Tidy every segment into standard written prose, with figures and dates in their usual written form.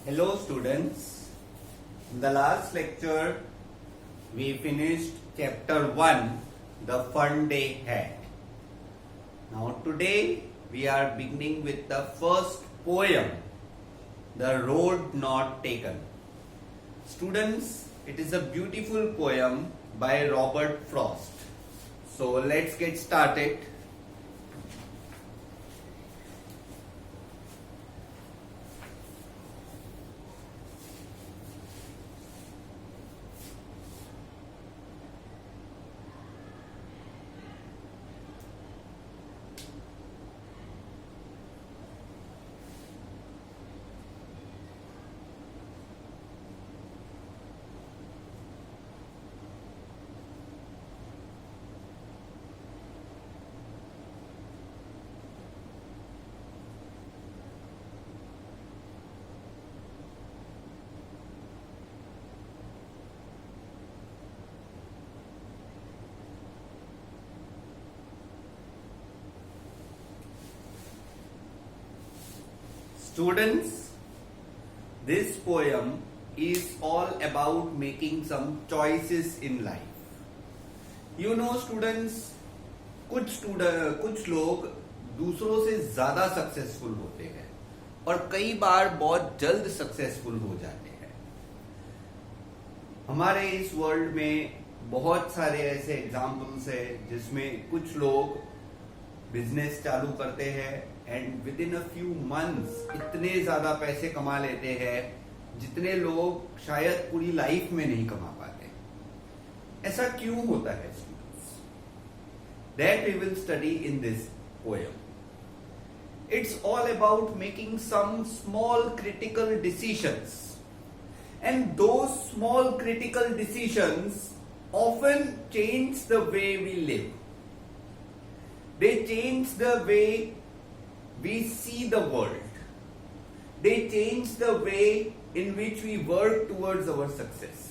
Hello students, in the last lecture we finished chapter 1, the fun day had. Now today we are beginning with the first poem, The Road Not Taken. Students, it is a beautiful poem by Robert Frost. So let's get started. Students, this poem is all about making some choices in life. You know students, कुछ लोग दूसरों से ज्यादा successful होते हैं और कई बार बहुत जल्द सक्सेसफुल हो जाते हैं. हमारे इस वर्ल्ड में बहुत सारे ऐसे एग्जाम्पल्स है जिसमें कुछ लोग बिजनेस चालू करते हैं and with in a few months इतने ज्यादा पैसे कमा लेते हैं जितने लोग शायद पूरी लाइफ में नहीं कमा पाते. ऐसा क्यों होता है students? That we will study in this poem. It's all about making some small critical decisions and those small critical decisions often change the way we live. They change the way we see the world. They change the way in which we work towards our success.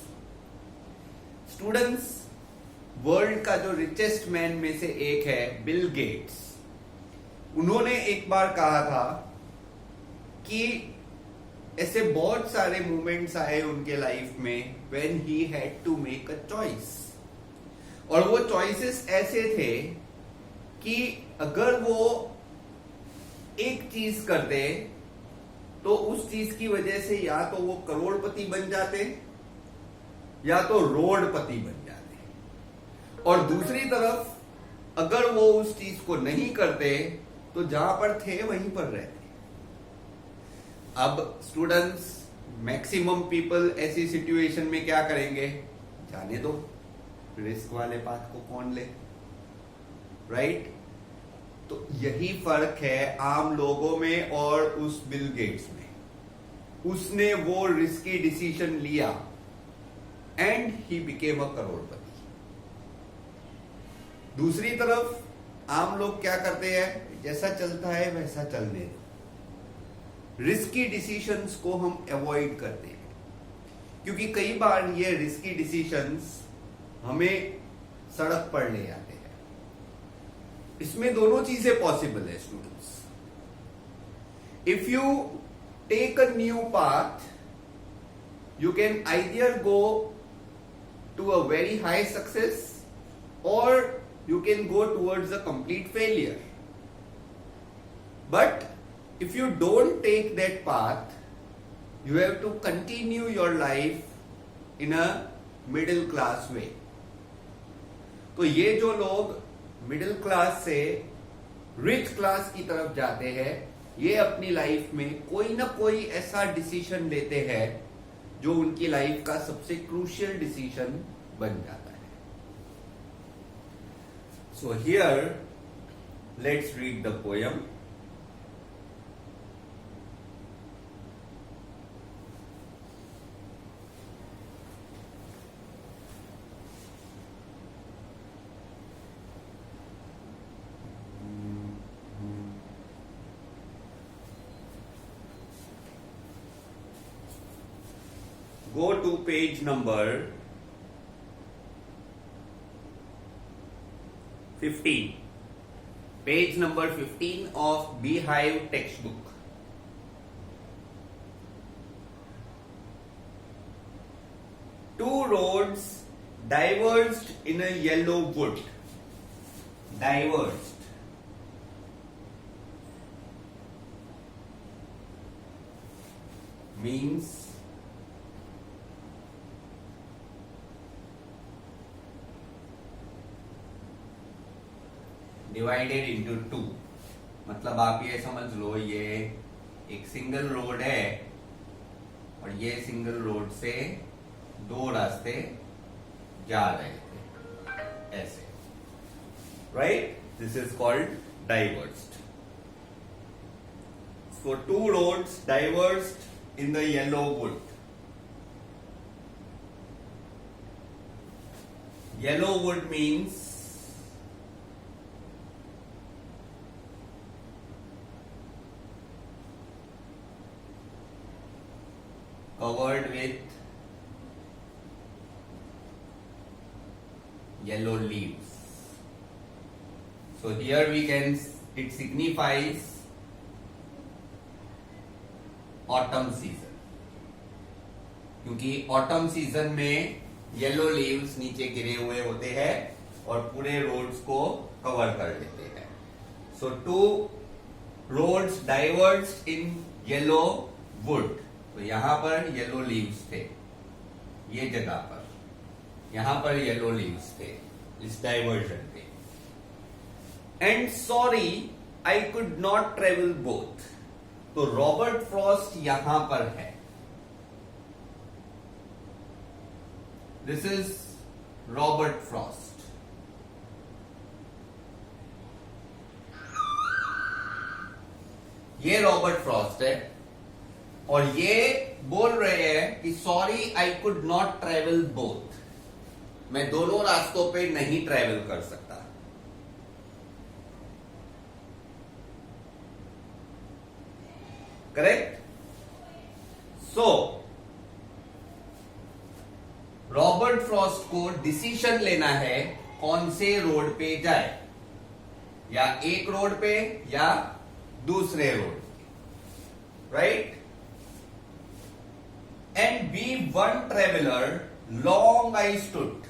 Students, world का जो richest man में से एक है Bill Gates. उन्होंने एक बार कहा था कि ऐसे बहुत सारे मोमेंट्स आए उनके लाइफ में when he had to make a choice. और वो चॉइसेस ऐसे थे कि अगर वो एक चीज करते तो उस चीज की वजह से या तो वो करोड़पति बन जाते या तो रोडपति बन जाते, और दूसरी तरफ अगर वो उस चीज को नहीं करते तो जहां पर थे वहीं पर रहते. अब स्टूडेंट्स, मैक्सिमम पीपल ऐसी सिचुएशन में क्या करेंगे? जाने दो, रिस्क वाले पाथ को कौन ले, राइट? तो यही फर्क है आम लोगों में और उस बिल गेट्स में. उसने वो रिस्की डिसीजन लिया एंड ही बिकेम अ करोड़पति. दूसरी तरफ आम लोग क्या करते हैं? जैसा चलता है वैसा चलने दो. रिस्की डिसीजंस को हम अवॉइड करते हैं क्योंकि कई बार ये रिस्की डिसीजंस हमें सड़क पर ले आते हैं. इसमें दोनों चीजें पॉसिबल है students. If you take a new path, you can either go to a very high success or you can go towards a complete failure. But if you don't take that path, you have to continue your life in a middle class way. तो ये जो लोग middle class से rich class की तरफ जाते हैं, ये अपनी लाइफ में कोई ना कोई ऐसा डिसीजन लेते हैं जो उनकी लाइफ का सबसे क्रूशियल डिसीजन बन जाता है. So here, let's read the poem. Go to page number 15. Page number 15 of Beehive textbook. Two roads diverged in a yellow wood. Diverged. Means divided into two. मतलब आप ये समझ लो, ये एक सिंगल रोड है और ये सिंगल रोड से दो रास्ते जा रहे थे ऐसे, right? This is called diverged. So two roads diverged in the yellow wood. Yellow wood means covered with yellow leaves. So here we can, it signifies autumn season, क्योंकि autumn season में yellow leaves नीचे गिरे हुए होते हैं और पूरे roads को cover कर लेते हैं. So two roads diverged in yellow wood. तो यहां पर येलो लीव्स थे, ये जगह पर, यहां पर येलो लीव्स थे इस डाइवर्जन पे. And sorry I could not travel both. तो रॉबर्ट फ्रॉस्ट यहां पर है. This is Robert Frost. ये रॉबर्ट फ्रॉस्ट है और ये बोल रहे हैं कि sorry I could not travel both. मैं दोनों रास्तों पे नहीं ट्रेवल कर सकता. करेक्ट? सो रॉबर्ट फ्रॉस्ट को डिसीजन लेना है कौन से रोड पे जाए, या एक रोड पे या दूसरे road, right? And be one traveler, long I stood.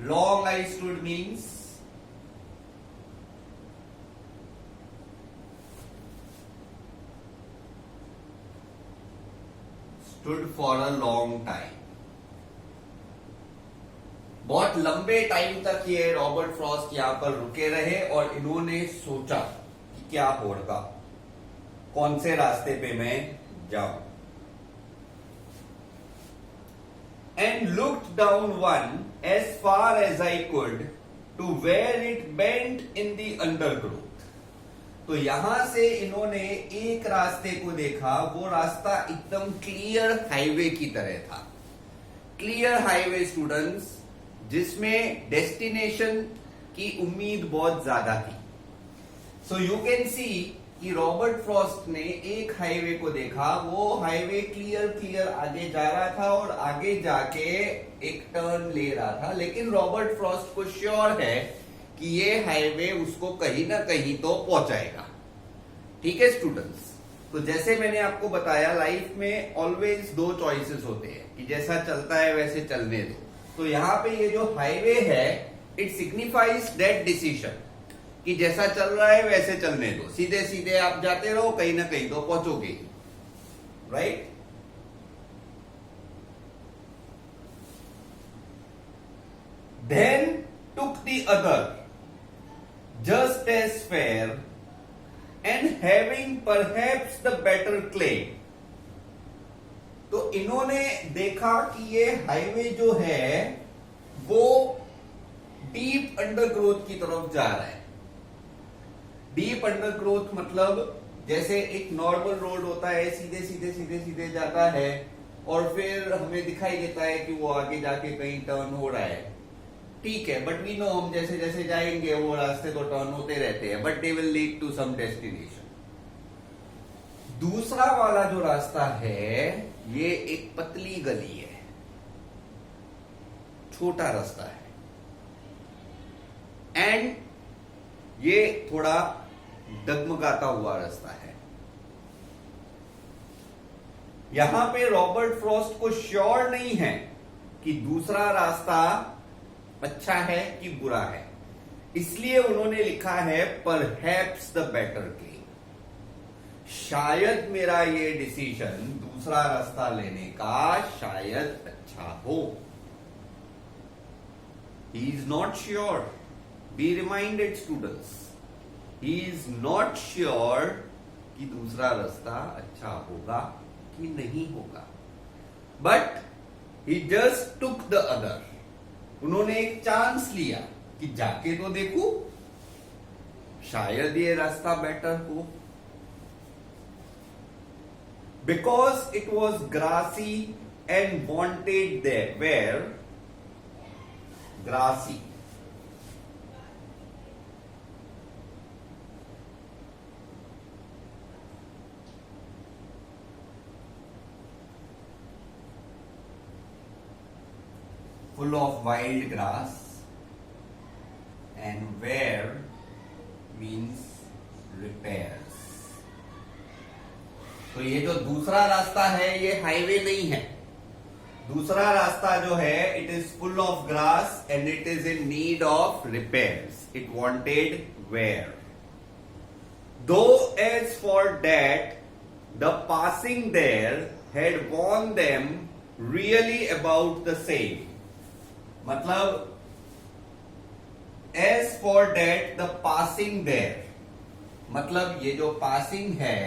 Long I stood means stood for a long time. बहुत लंबे टाइम तक ये रॉबर्ट फ्रॉस्ट यहां पर रुके रहे और इन्होंने सोचा कि क्या होगा, कौन से रास्ते पे मैं जाऊं. And looked down one as far as I could to where it bent in the undergrowth. तो यहां से इन्होंने एक रास्ते को देखा, वो रास्ता एकदम क्लियर हाईवे की तरह था. क्लियर हाईवे स्टूडेंट्स, जिसमें डेस्टिनेशन की उम्मीद बहुत ज्यादा थी. सो यू कैन सी कि रॉबर्ट फ्रॉस्ट ने एक हाईवे को देखा, वो हाईवे क्लियर आगे जा रहा था और आगे जाके एक टर्न ले रहा था. लेकिन रॉबर्ट फ्रॉस्ट को श्योर है कि ये हाईवे उसको कहीं ना कहीं तो पहुंचाएगा. ठीक है स्टूडेंट्स? तो जैसे मैंने आपको बताया, लाइफ में ऑलवेज दो चॉइसेस होते हैं कि जैसा चलता है वैसे चलने दो. तो यहां पे ये जो हाईवे है, इट सिग्निफाइज दैट डिसीजन कि जैसा चल रहा है वैसे चलने दो, सीधे सीधे आप जाते रहो, कहीं ना कहीं तो पहुंचोगे, right? Then took the other, just as fair, and having perhaps the better claim. तो इन्होंने देखा कि ये हाईवे जो है वो डीप अंडरग्रोथ की तरफ जा रहा है. डीप अंडरग्रोथ मतलब जैसे एक नॉर्मल रोड होता है, सीधे जाता है और फिर हमें दिखाई देता है कि वो आगे जाके कहीं टर्न हो रहा है. ठीक है, बट वी नो हम जैसे जैसे जाएंगे वो रास्ते तो टर्न होते रहते हैं, but they will lead to some destination. दूसरा वाला जो रास्ता है ये एक पतली गली है, छोटा रास्ता है, एंड ये थोड़ा डगमगाता हुआ रास्ता है. यहां पे रॉबर्ट फ्रॉस्ट को श्योर नहीं है कि दूसरा रास्ता अच्छा है कि बुरा है, इसलिए उन्होंने लिखा है परहैप्स द बेटर के। शायद मेरा ये डिसीजन दूसरा रास्ता लेने का शायद अच्छा हो। He is not sure. Be reminded students, he is not sure कि दूसरा रास्ता अच्छा होगा कि नहीं होगा, but he just took the other. उन्होंने एक चांस लिया कि जाके तो देखूं, शायद ये रास्ता बेटर हो। Because it was grassy and wanted there, where grassy, full of wild grass, and where means repairs। तो ये जो दूसरा रास्ता है ये हाईवे नहीं है। दूसरा रास्ता जो है it is full of grass and it is in need of repairs. It wanted wear. Though as for that the passing there had worn them really about the same. मतलब as for that the passing there, मतलब ये जो passing है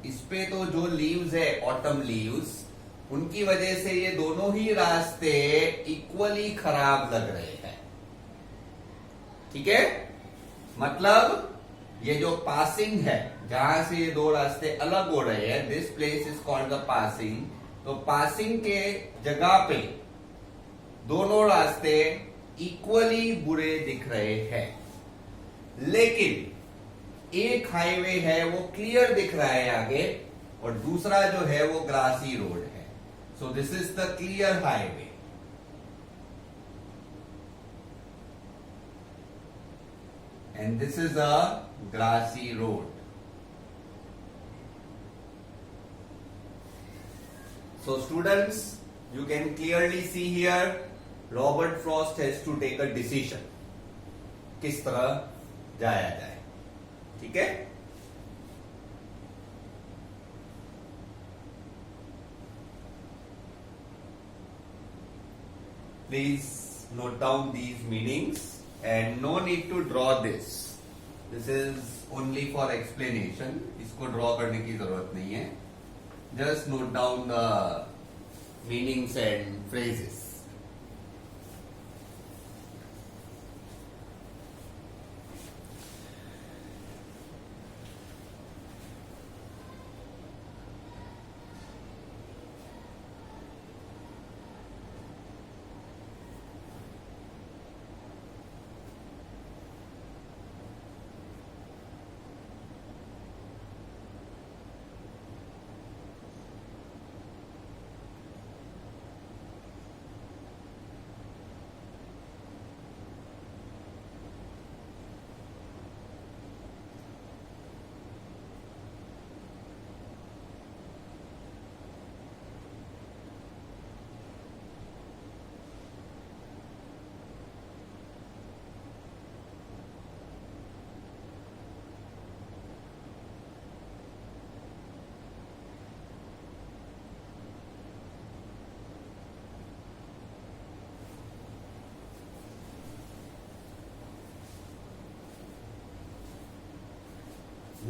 इस पे तो जो leaves है ऑटम लीव्स, उनकी वजह से ये दोनों ही रास्ते इक्वली खराब लग रहे हैं। ठीक है, मतलब ये जो पासिंग है जहां से ये दो रास्ते अलग हो रहे हैं, this place is called the passing. तो पासिंग के जगह पे दोनों रास्ते इक्वली बुरे दिख रहे हैं, लेकिन एक हाईवे है वो क्लियर दिख रहा है आगे, और दूसरा जो है वो ग्रासी रोड है। So this is the clear highway. And this is a grassy road. So students, you can clearly see here Robert Frost has to take a decision किस तरह जाया जाए। ठीक है, please note down these meanings and no need to draw this. This is only for explanation. इसको draw करने की जरूरत नहीं है। Just note down the meanings and phrases.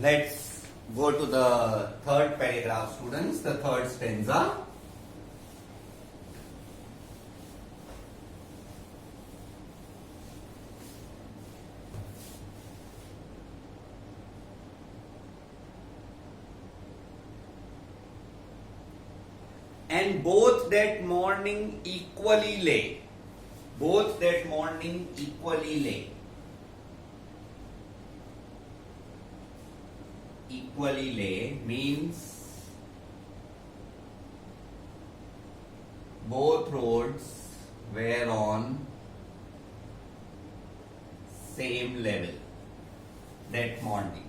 Let's go to the third paragraph, students, the third stanza. And both that morning equally lay. Both that morning equally lay. Equally lay means both roads were on same level that morning.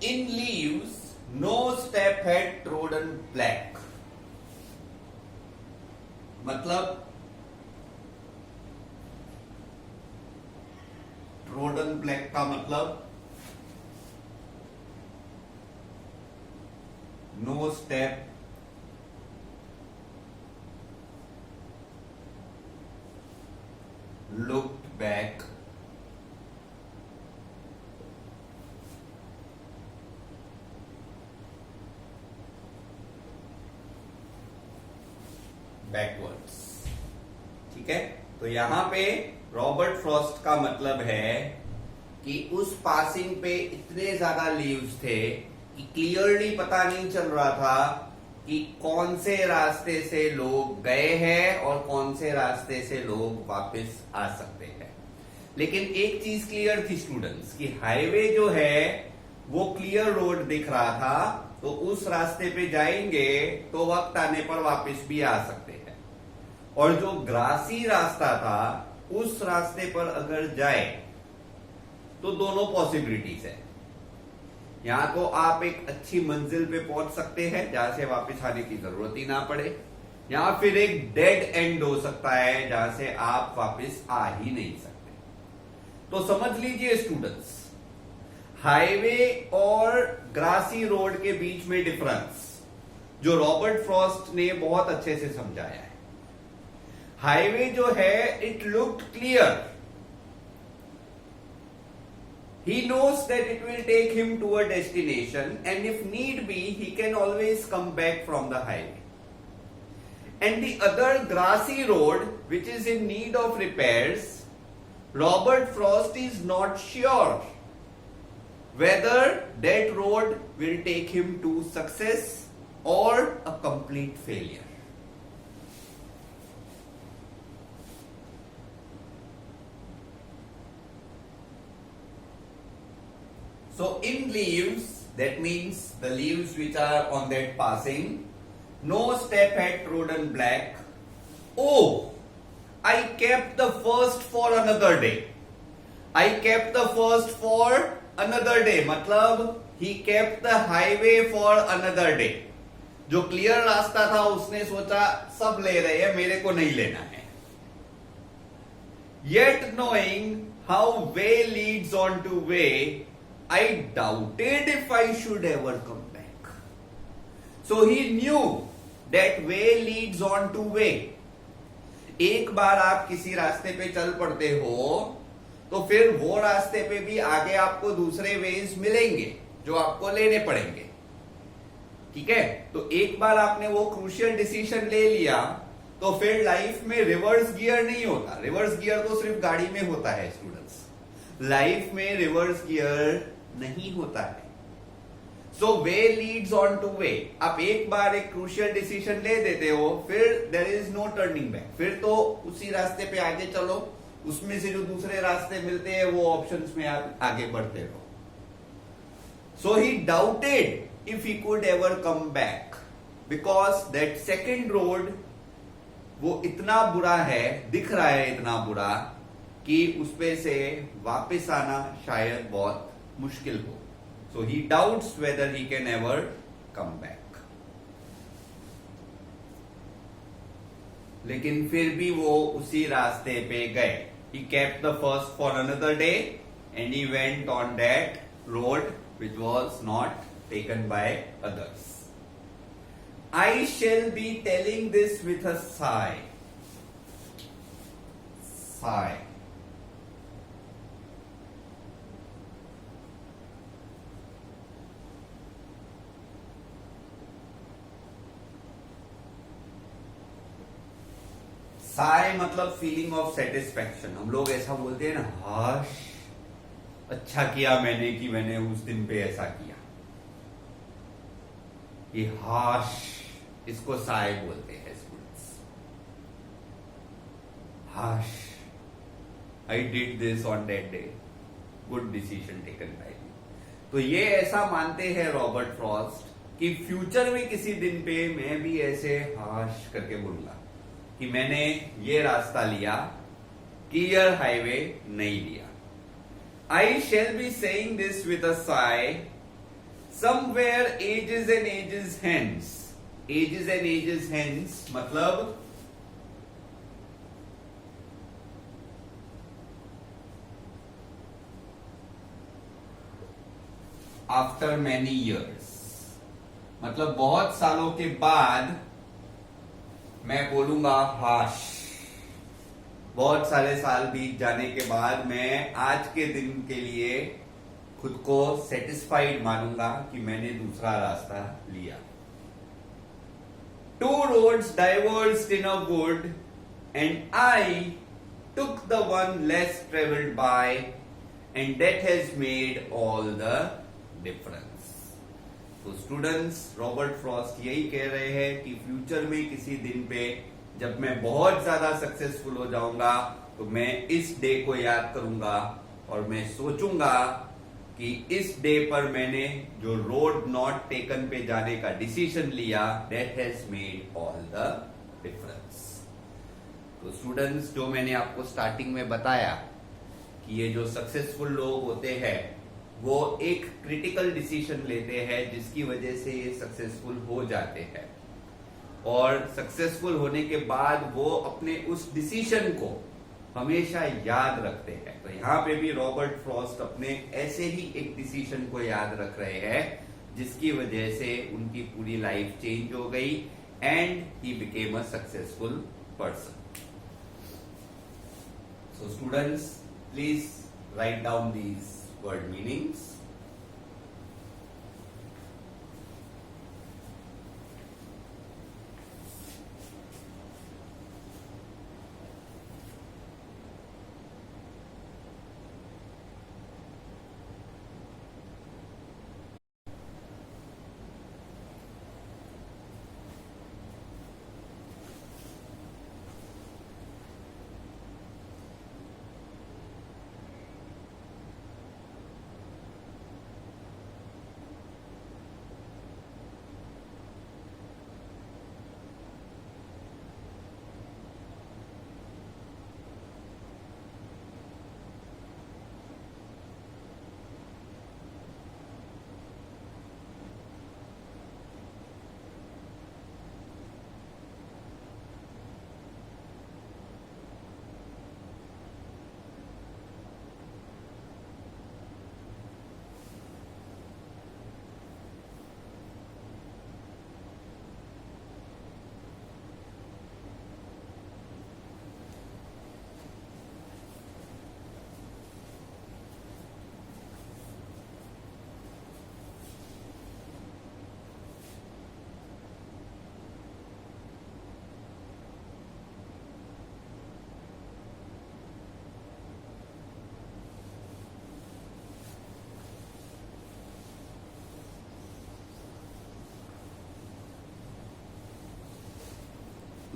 In leaves, no step had trodden black. मतलब no step looked back backwards। ठीक है, तो यहां पे Robert Frost का मतलब है कि उस पासिंग पे इतने ज्यादा लीव्स थे कि क्लियरली पता नहीं चल रहा था कि कौन से रास्ते से लोग गए हैं और कौन से रास्ते से लोग वापस आ सकते हैं। लेकिन एक चीज क्लियर थी स्टूडेंट्स कि हाईवे जो है वो क्लियर रोड दिख रहा था, तो उस रास्ते पे जाएंगे तो वक्त आने पर वापस भी आ सकते हैं। और जो ग्रासी रास्ता था उस रास्ते पर अगर जाए तो दोनों पॉसिबिलिटीज है। या तो आप एक अच्छी मंजिल पे पहुंच सकते हैं जहां से वापस आने की जरूरत ही ना पड़े, या फिर एक डेड एंड हो सकता है जहां से आप वापस आ ही नहीं सकते। तो समझ लीजिए स्टूडेंट्स, हाईवे और ग्रासी रोड के बीच में डिफरेंस जो रॉबर्ट फ्रॉस्ट ने बहुत अच्छे से समझाया है। हाईवे जो है it looked clear, he knows that it will take him to a destination, and if need be he can always come back from the highway। And the other grassy road which is in need of repairs, Robert Frost is not sure whether that road will take him to success or a complete failure। So in leaves, that means the leaves which are on that passing, no step had trodden black. Oh, I kept the first for another day। I kept the first for another day मतलब he kept the highway for another day। जो clear रास्ता था उसने सोचा सब ले रहे हैं, मेरे को नहीं लेना है। Yet knowing how way leads on to way, I doubted if I should ever come back। So he knew that way leads on to way। एक बार आप किसी रास्ते पे चल पड़ते हो तो फिर वो रास्ते पे भी आगे आपको दूसरे वेज मिलेंगे जो आपको लेने पड़ेंगे। ठीक है, तो एक बार आपने वो क्रूशियल डिसीजन ले लिया तो फिर लाइफ में रिवर्स गियर नहीं होता। रिवर्स गियर तो सिर्फ गाड़ी में होता है स्टूडेंट्स, लाइफ में रिवर्स गियर नहीं होता है। So way leads on to way. आप एक बार एक क्रूशियल डिसीजन ले देते हो फिर there is no turning back, फिर तो उसी रास्ते पे आगे चलो, उसमें से जो दूसरे रास्ते मिलते हैं वो ऑप्शंस में आप आगे बढ़ते रहो। So he doubted if he could ever come back because that second road वो इतना बुरा है, दिख रहा है इतना बुरा कि उसपे से वापस आना शायद बहुत मुश्किल हो। So he doubts whether he can ever come back. लेकिन फिर भी वो उसी रास्ते पे गए। He kept the first for another day and he went on that road which was not taken by others. I shall be telling this with a sigh। Sigh। Sigh मतलब feeling of satisfaction. हम लोग ऐसा बोलते हैं ना, हाश अच्छा किया मैंने कि मैंने उस दिन पे ऐसा किया। ये हाश, इसको साय बोलते हैं स्टूडेंट्स। हाश, I did this on that day, good decision taken by me. तो ये ऐसा मानते हैं रॉबर्ट फ्रॉस्ट कि फ्यूचर में किसी दिन पे मैं भी ऐसे हाश करके बोलूंगा कि मैंने ये रास्ता लिया, क्लियर हाईवे नहीं लिया। I shall be saying this with a sigh, somewhere ages and ages hence. Ages and ages hence मतलब आफ्टर मैनी ईयर्स। मतलब बहुत सालों के बाद मैं बोलूंगा हाश। बहुत सारे साल बीत जाने के बाद मैं आज के दिन के लिए खुद को सेटिस्फाइड मानूंगा कि मैंने दूसरा रास्ता लिया। Two roads diverged in a wood, and I took the one less traveled by, and that has made all the difference. तो स्टूडेंट्स, रॉबर्ट फ्रॉस्ट यही कह रहे हैं कि फ्यूचर में किसी दिन पे जब मैं बहुत ज्यादा सक्सेसफुल हो जाऊंगा तो मैं इस डे को याद करूंगा और मैं सोचूंगा कि इस डे पर मैंने जो रोड नॉट टेकन पे जाने का डिसीजन लिया, that has made all the difference. तो स्टूडेंट्स, जो मैंने आपको स्टार्टिंग में बताया कि ये जो सक्सेसफुल लोग होते हैं वो एक क्रिटिकल डिसीजन लेते हैं जिसकी वजह से ये सक्सेसफुल हो जाते हैं, और सक्सेसफुल होने के बाद वो अपने उस डिसीजन को हमेशा याद रखते हैं। तो यहाँ पे भी रॉबर्ट फ्रॉस्ट अपने ऐसे ही एक डिसीजन को याद रख रहे हैं जिसकी वजह से उनकी पूरी लाइफ चेंज हो गई and he became a successful person. So students, please write down these word meanings.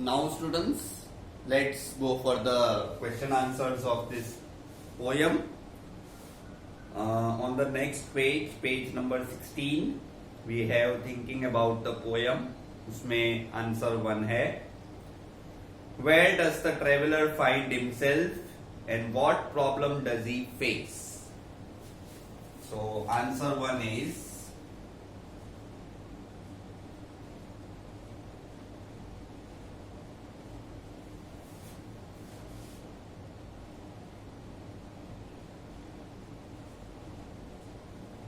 Now students, let's go for the question answers of this poem. On the next page, page number 16, we have thinking about the poem. उसमें answer 1 है, where does the traveler find himself and what problem does he face? So answer 1 is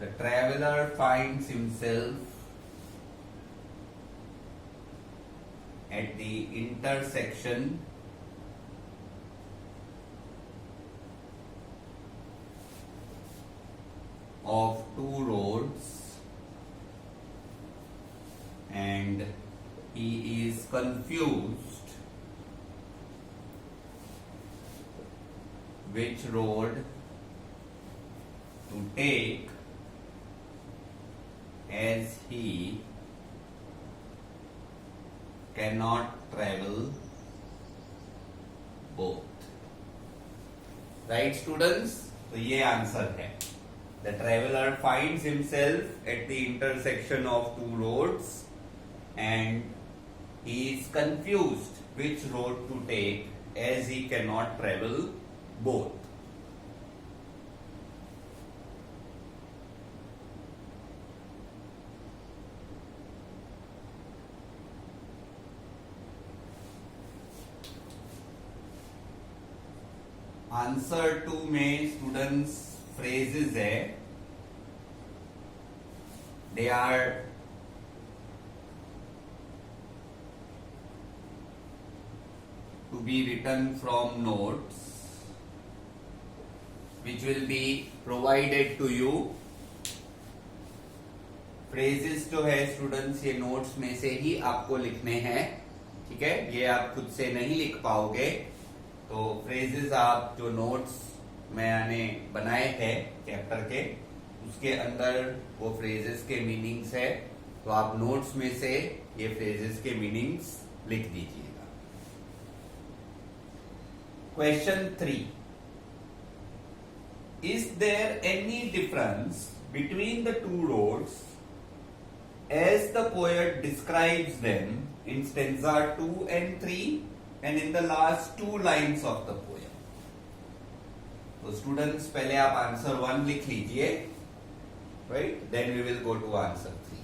the traveler finds himself at the intersection of two roads and he is confused which road to take, as he cannot travel both. Right students? तो ये answer है। The traveler finds himself at the intersection of two roads and he is confused which road to take as he cannot travel both. Answer 2 में students phrases है, they are to be written from notes which will be provided to you. Phrases जो है students ये notes में से ही आपको लिखने हैं, ठीक है, ये आप खुद से नहीं लिख पाओगे। तो फ्रेजेस आप जो नोट्स मैंने बनाए थे चैप्टर के, उसके अंदर वो फ्रेजेस के मीनिंग्स है, तो आप नोट्स में से ये फ्रेजेस के मीनिंग्स लिख दीजिएगा। Question 3, is there any difference between the two roads as the poet describes them in stanza 2 and 3 and in the last two lines of the poem? तो स्टूडेंट्स पहले आप आंसर 1 लिख लीजिए, right, then we will go to answer 3।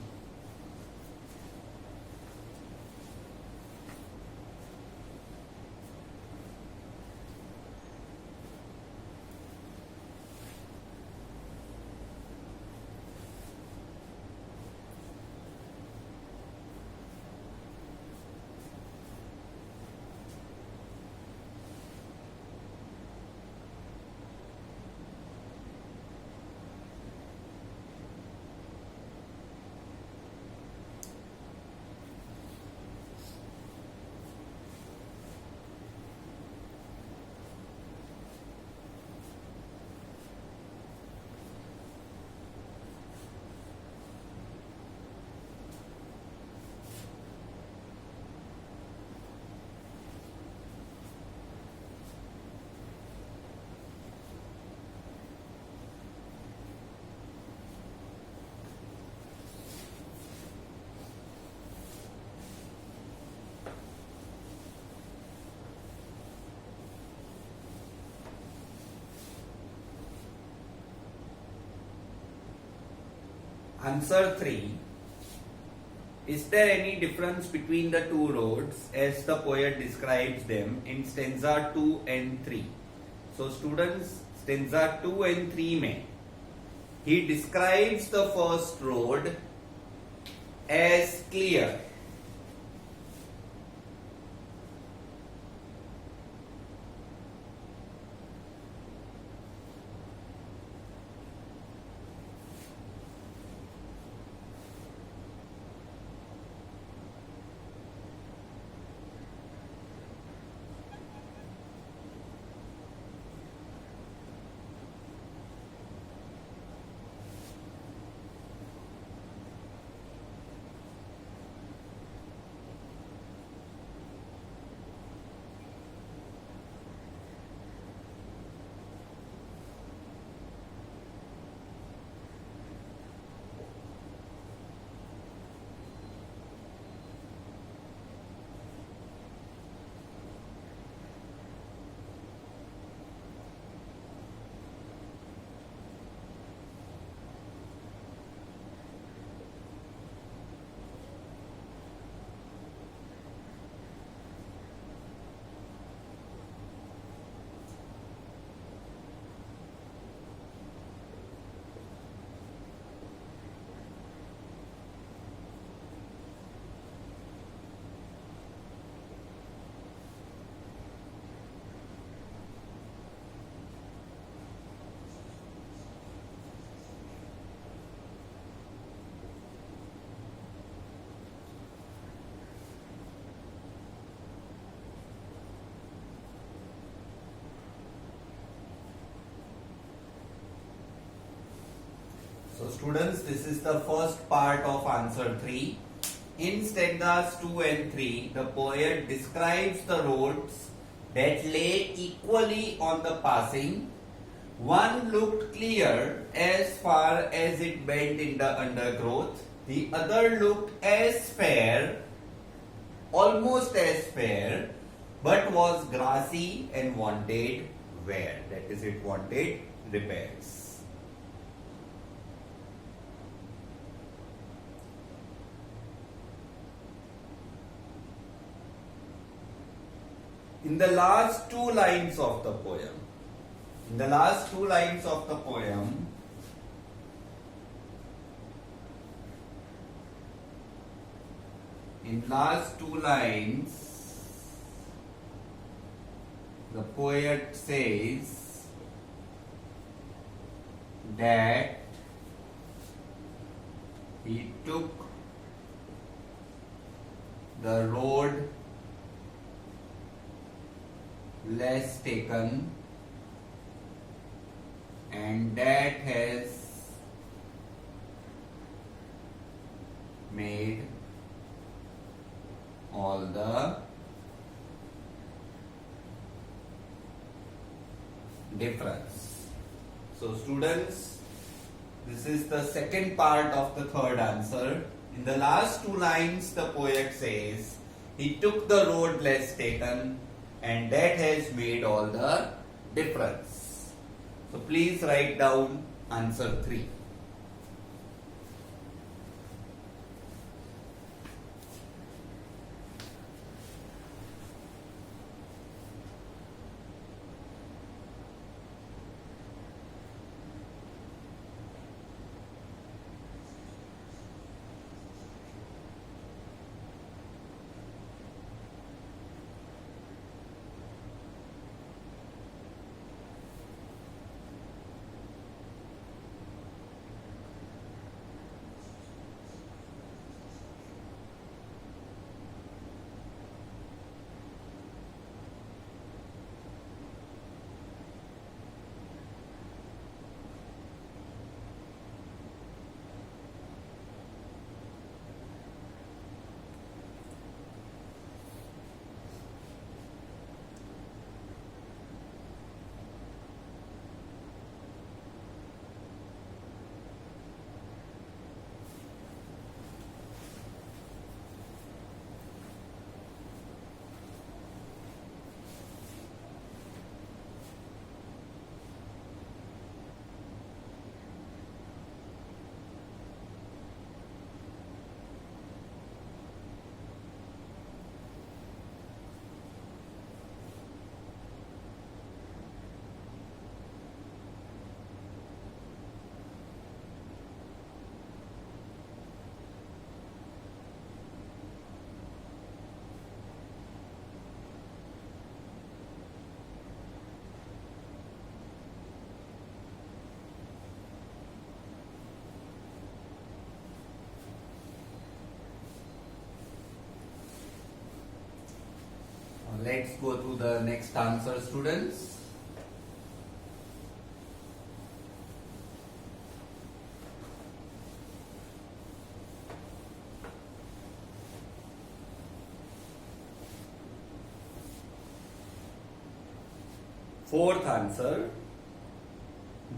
Answer 3. Is there any difference between the two roads as the poet describes them in stanza 2 and 3? So students, stanza 2 and 3 में he describes the first road as clear. So students, this is the first part of answer 3. In stanzas 2 and 3, the poet describes the roads that lay equally on the passing. One looked clear as far as it bent in the undergrowth. The other looked as fair, almost as fair, but was grassy and wanted wear. That is, it wanted repairs. In the last two lines of the poem, in last two lines of the poem, the poet says that he took the road less taken, and that has made all the difference. So students, this is the second part of the third answer. In the last two lines, the poet says, he took the road less taken, and that has made all the difference. So please write down answer 3. Let's go to the next answer, students. Fourth answer.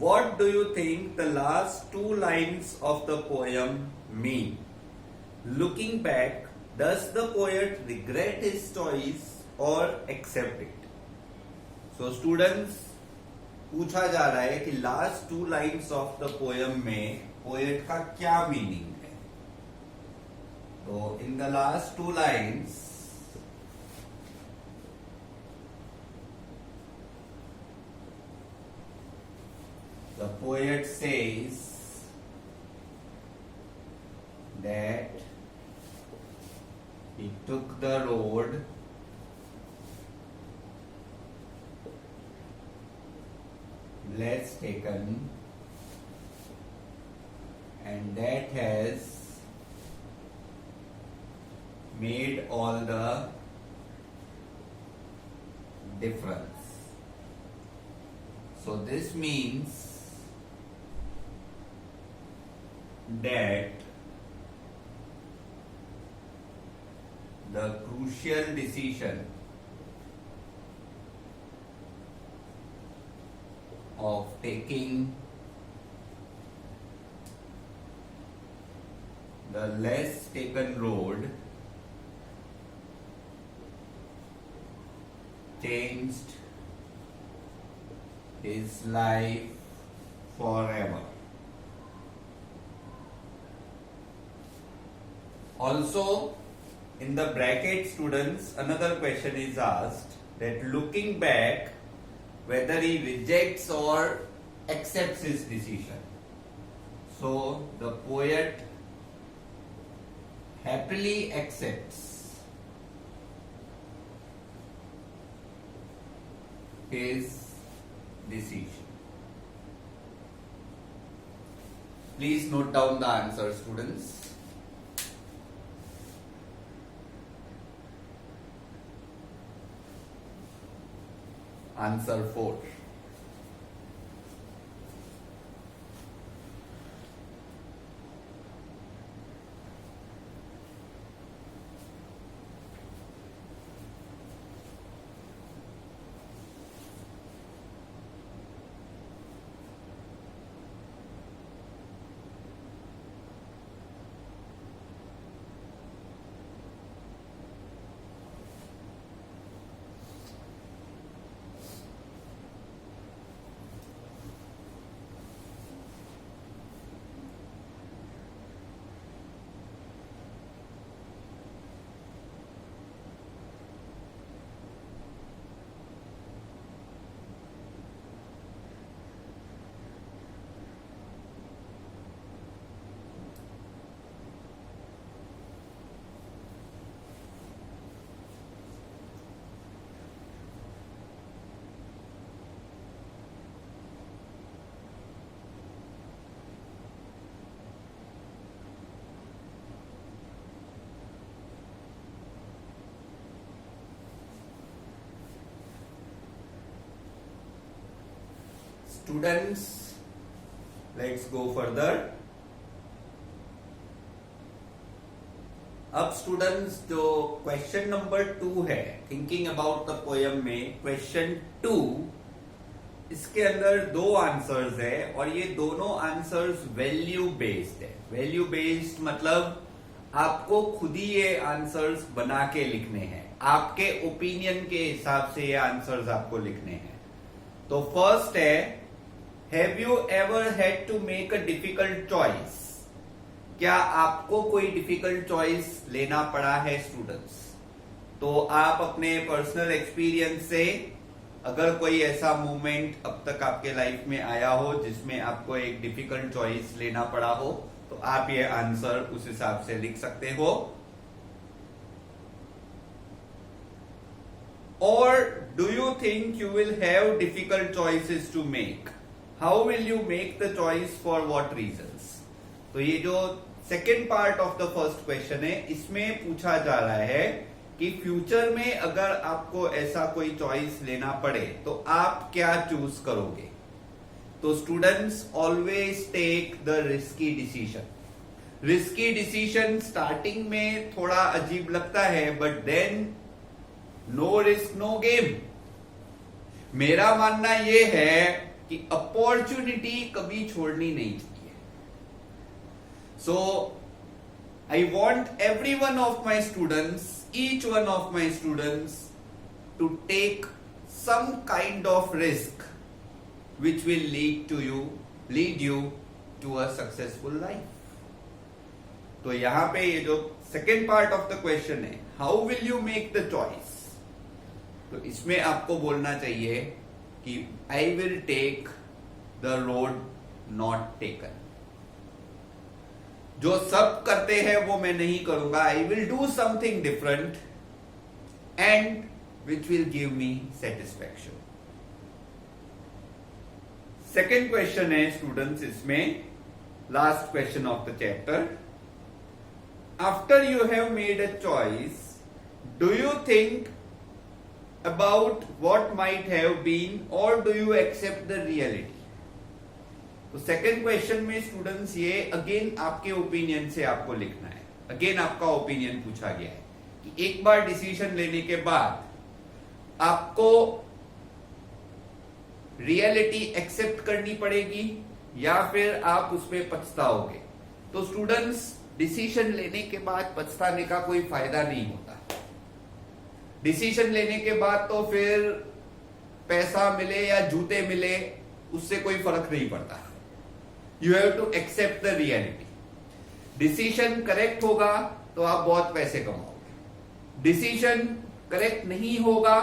What do you think the last two lines of the poem mean? Looking back, does the poet regret his choice or accept it? So students, पूछा जा रहा है कि last two lines of the poem में poet का क्या meaning है. तो in the last two lines the poet says that he took the road less taken, and that has made all the difference. So this means that the crucial decision of taking the less taken road changed his life forever. Also, in the bracket, students, another question is asked that looking back, whether he rejects or accepts his decision. So the poet happily accepts his decision. Please note down the answer, students. Answer 4. Students, let's go further. अब students जो question number 2 है, thinking about the poem में question 2, इसके अंदर 2 answers है और ये दोनों आंसर्स वैल्यू बेस्ड है. वैल्यू बेस्ड मतलब आपको खुद ही ये आंसर्स बना के लिखने हैं, आपके ओपिनियन के हिसाब से ये आंसर्स आपको लिखने हैं. तो फर्स्ट है, have you ever had to make a difficult choice? क्या आपको कोई डिफिकल्ट चॉइस लेना पड़ा है स्टूडेंट्स? तो आप अपने पर्सनल एक्सपीरियंस से अगर कोई ऐसा मोमेंट अब तक आपके लाइफ में आया हो जिसमें आपको एक डिफिकल्ट चॉइस लेना पड़ा हो, तो आप ये आंसर उस हिसाब से लिख सकते हो. और do you think you will have difficult choices to make? How will you make the choice, for what reasons? तो ये जो second part of the first question है, इसमें पूछा जा रहा है कि फ्यूचर में अगर आपको ऐसा कोई चॉइस लेना पड़े तो आप क्या चूज करोगे? तो students, always take the risky decision. Risky decision starting में थोड़ा अजीब लगता है, but then no risk no game. मेरा मानना यह है कि अपॉर्चुनिटी कभी छोड़नी नहीं चाहिए. So, I want every one of my students, each one of my students, to take some kind of risk which will lead you to a successful life. तो यहां पे ये जो second part of the question है, how will you make the choice, तो इसमें आपको बोलना चाहिए कि I will take the road not taken. जो सब करते हैं वो मैं नहीं करूंगा. I will do something different and which will give me satisfaction. Second question है स्टूडेंट्स, इसमें last question of the chapter. After you have made a choice, do you think about what might have been or do you accept the reality? तो second question में students ये again आपके opinion से आपको लिखना है. Again आपका opinion पूछा गया है कि एक बार डिसीजन लेने के बाद आपको रियलिटी एक्सेप्ट करनी पड़ेगी या फिर आप उसमें पछताओगे. तो स्टूडेंट्स, डिसीजन लेने के बाद पछताने का कोई फायदा नहीं होता. डिसीजन लेने के बाद तो फिर पैसा मिले या जूते मिले, उससे कोई फर्क नहीं पड़ता. You have to accept the reality. Decision correct होगा तो आप बहुत पैसे कमाओगे. डिसीजन करेक्ट नहीं होगा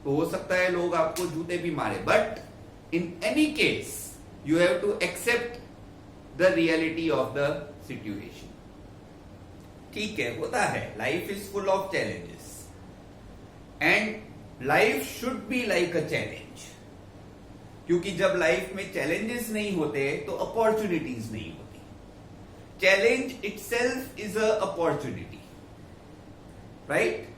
तो हो सकता है लोग आपको जूते भी मारे, but in any case you have to accept the reality of the situation. ठीक है, होता है, life is full of challenges and life should be like a challenge. क्योंकि जब लाइफ में चैलेंजेस नहीं होते तो अपॉर्चुनिटीज नहीं होती। Challenge itself is a opportunity, right?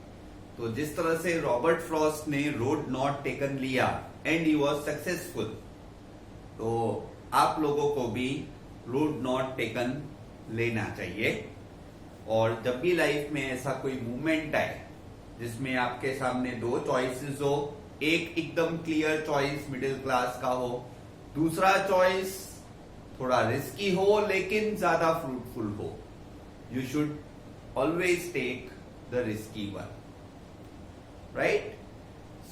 तो जिस तरह से रॉबर्ट फ्रॉस्ट ने रोड नॉट टेकन लिया एंड ही वॉज सक्सेसफुल, तो आप लोगों को भी रोड नॉट टेकन लेना चाहिए। और जब भी लाइफ में ऐसा कोई मूवमेंट आए जिसमें आपके सामने दो चॉइसेस हो, एक एकदम क्लियर चॉइस मिडिल क्लास का हो, दूसरा चॉइस थोड़ा रिस्की हो लेकिन ज्यादा फ्रूटफुल हो, you should always take the risky one, right?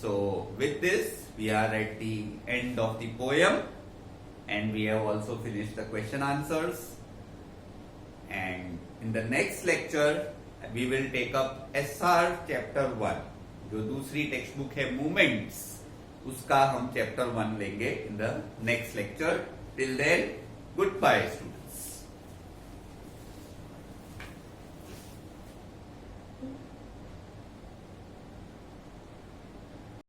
So with this we are at the end of the poem and we have also finished the question answers, and in the next lecture we will take up SR chapter 1, जो दूसरी text book है movements, उसका हम chapter 1 लेंगे in the next lecture. Till then, goodbye students.